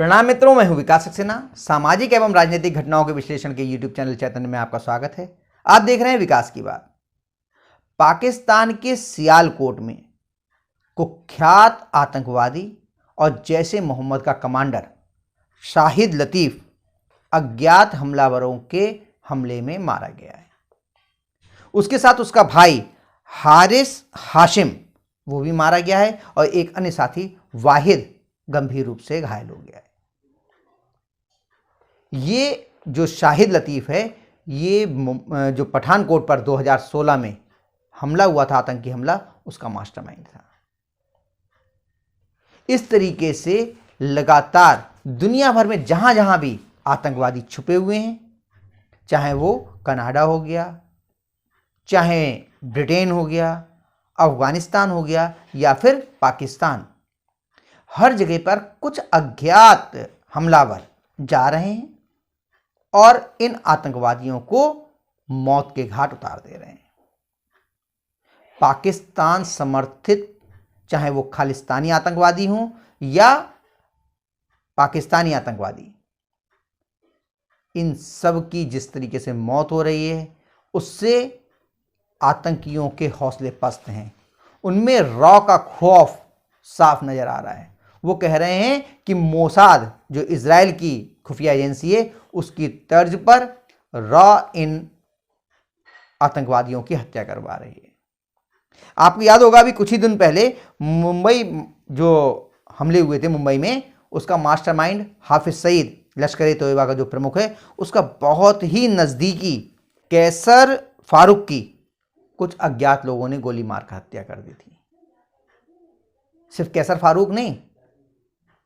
प्रणाम मित्रों, मैं हूं विकास सक्सेना। सामाजिक एवं राजनीतिक घटनाओं के विश्लेषण के यूट्यूब चैनल चैतन्य में आपका स्वागत है। आप देख रहे हैं विकास की बात। पाकिस्तान के सियालकोट में कुख्यात आतंकवादी और जैशे मोहम्मद का कमांडर शाहिद लतीफ अज्ञात हमलावरों के हमले में मारा गया है। उसके साथ उसका भाई हारिस हाशिम वो भी मारा गया है और एक अन्य साथी वाहिद गंभीर रूप से घायल हो गया है। ये जो शाहिद लतीफ है, ये जो पठानकोट पर 2016 में हमला हुआ था, आतंकी हमला, उसका मास्टरमाइंड था। इस तरीके से लगातार दुनिया भर में जहां जहां भी आतंकवादी छुपे हुए हैं, चाहे वो कनाडा हो गया, चाहे ब्रिटेन हो गया, अफगानिस्तान हो गया या फिर पाकिस्तान, हर जगह पर कुछ अज्ञात हमलावर जा रहे हैं और इन आतंकवादियों को मौत के घाट उतार दे रहे हैं। पाकिस्तान समर्थित चाहे वो खालिस्तानी आतंकवादी हों या पाकिस्तानी आतंकवादी, इन सब की जिस तरीके से मौत हो रही है, उससे आतंकियों के हौसले पस्त हैं। उनमें रॉ का खौफ साफ नजर आ रहा है। वो कह रहे हैं कि मोसाद, जो इजराइल की खुफिया एजेंसी है, उसकी तर्ज पर रॉ इन आतंकवादियों की हत्या करवा रही है। आपको याद होगा अभी कुछ ही दिन पहले मुंबई जो हमले हुए थे मुंबई में, उसका मास्टरमाइंड हाफिज सईद, लश्कर-ए-तोयबा का जो प्रमुख है, उसका बहुत ही नज़दीकी कैसर फारूक की कुछ अज्ञात लोगों ने गोली मारकर हत्या कर दी थी। सिर्फ कैसर फारूक नहीं,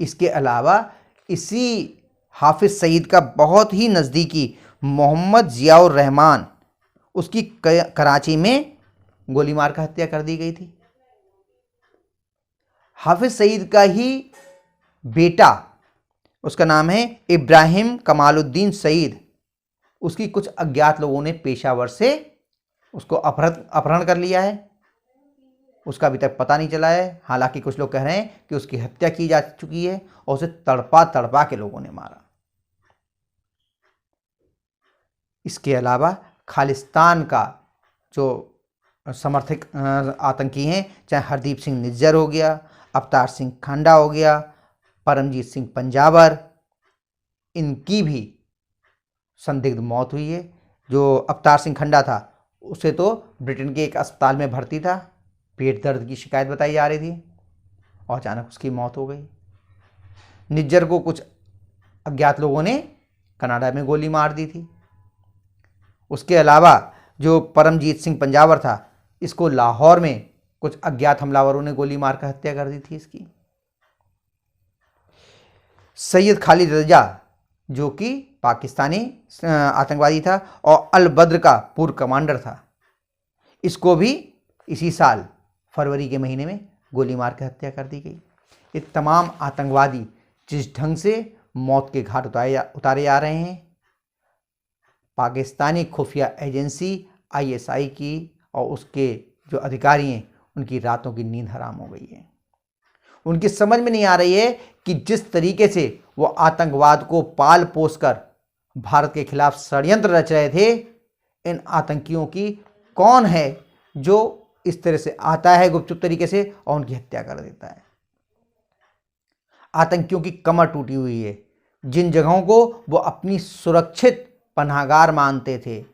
इसके अलावा इसी हाफिज सईद का बहुत ही नज़दीकी मोहम्मद जियाउर रहमान, उसकी कराची में गोली मारकर हत्या कर दी गई थी। हाफिज सईद का ही बेटा, उसका नाम है इब्राहिम कमालुद्दीन सईद, उसकी कुछ अज्ञात लोगों ने पेशावर से उसको अपहरण कर लिया है। उसका अभी तक पता नहीं चला है। हालांकि कुछ लोग कह रहे हैं कि उसकी हत्या की जा चुकी है और उसे तड़पा तड़पा के लोगों ने मारा। इसके अलावा खालिस्तान का जो समर्थक आतंकी हैं, चाहे हरदीप सिंह निज्जर हो गया, अवतार सिंह खांडा हो गया, परमजीत सिंह पंजाबर, इनकी भी संदिग्ध मौत हुई है। जो अवतार सिंह खांडा था, उसे तो ब्रिटेन के एक अस्पताल में भर्ती था, पेट दर्द की शिकायत बताई जा रही थी और अचानक उसकी मौत हो गई। निज्जर को कुछ अज्ञात लोगों ने कनाडा में गोली मार दी थी। उसके अलावा जो परमजीत सिंह पंजाबर था, इसको लाहौर में कुछ अज्ञात हमलावरों ने गोली मारकर हत्या कर दी थी इसकी। सैयद खालिद रजा, जो कि पाकिस्तानी आतंकवादी था और अल बद्र का पूर्व कमांडर था, इसको भी इसी साल फरवरी के महीने में गोली मार के हत्या कर दी गई। ये तमाम आतंकवादी जिस ढंग से मौत के घाट उतारे जा रहे हैं, पाकिस्तानी खुफिया एजेंसी ISI की और उसके जो अधिकारी हैं, उनकी रातों की नींद हराम हो गई है। उनकी समझ में नहीं आ रही है कि जिस तरीके से वो आतंकवाद को पाल पोस कर भारत के खिलाफ षड्यंत्र रच रहे थे, इन आतंकियों की कौन है जो इस तरह से आता है गुपचुप तरीके से और उनकी हत्या कर देता है। आतंकियों की कमर टूटी हुई है। जिन जगहों को वो अपनी सुरक्षित पनाहगार मानते थे,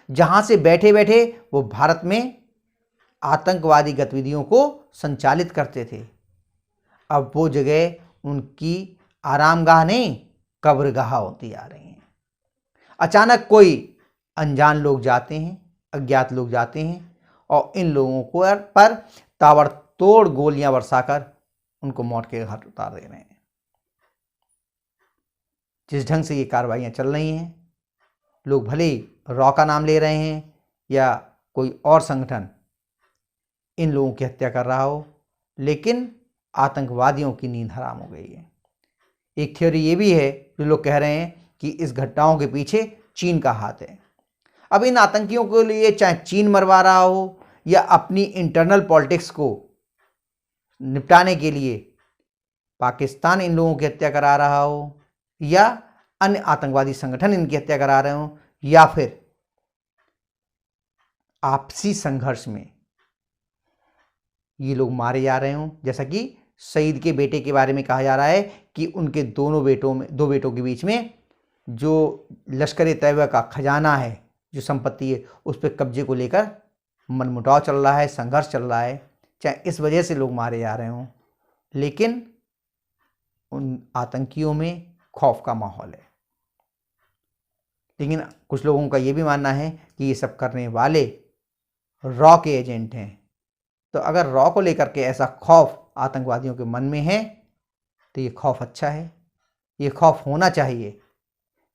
जहां से बैठे बैठे वो भारत में आतंकवादी गतिविधियों को संचालित करते थे, अब वो जगह उनकी आरामगाह नहीं, कब्रगाह होती आ रही हैं। अचानक कोई अनजान लोग जाते हैं, अज्ञात लोग जाते हैं और इन लोगों को पर ताबड़तोड़ गोलियां बरसाकर उनको मौत के घाट उतार दे रहे हैं। जिस ढंग से ये कार्रवाइयां चल रही हैं, लोग भले ही रॉ का नाम ले रहे हैं या कोई और संगठन इन लोगों की हत्या कर रहा हो, लेकिन आतंकवादियों की नींद हराम हो गई है। एक थ्योरी ये भी है, जो लोग कह रहे हैं कि इस घटनाओं के पीछे चीन का हाथ है। अब इन आतंकियों के लिए चाहे चीन मरवा रहा हो या अपनी इंटरनल पॉलिटिक्स को निपटाने के लिए पाकिस्तान इन लोगों की हत्या करा रहा हो, या अन्य आतंकवादी संगठन इनकी हत्या करा रहे हो, या फिर आपसी संघर्ष में ये लोग मारे जा रहे हों। जैसा कि सईद के बेटे के बारे में कहा जा रहा है कि उनके दो बेटों के बीच में जो लश्कर तैयबा का खजाना है, जो संपत्ति है, उस पर कब्जे को लेकर मनमुटाव चल रहा है, संघर्ष चल रहा है, चाहे इस वजह से लोग मारे जा रहे हों। लेकिन उन आतंकियों में खौफ का माहौल है। लेकिन कुछ लोगों का ये भी मानना है कि ये सब करने वाले रॉ के एजेंट हैं। तो अगर रॉ को लेकर के ऐसा खौफ आतंकवादियों के मन में है तो ये खौफ अच्छा है। ये खौफ होना चाहिए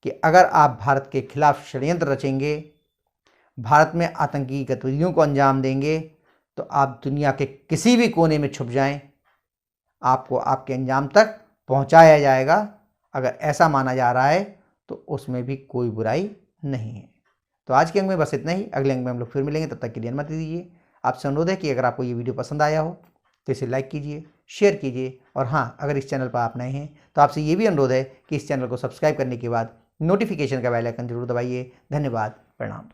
कि अगर आप भारत के खिलाफ षड्यंत्र रचेंगे, भारत में आतंकी गतिविधियों को अंजाम देंगे, तो आप दुनिया के किसी भी कोने में छुप जाएं, आपको आपके अंजाम तक पहुंचाया जाएगा। अगर ऐसा माना जा रहा है तो उसमें भी कोई बुराई नहीं है। तो आज के अंक में बस इतना ही। अगले अंक में हम लोग फिर मिलेंगे, तब तक के लिए अनुमति दीजिए। आपसे अनुरोध है कि अगर आपको ये वीडियो पसंद आया हो तो इसे लाइक कीजिए, शेयर कीजिए, और हाँ, अगर इस चैनल पर आप नए हैं तो आपसे ये भी अनुरोध है कि इस चैनल को सब्सक्राइब करने के बाद नोटिफिकेशन का बेल आइकन जरूर दबाइए। धन्यवाद, प्रणाम।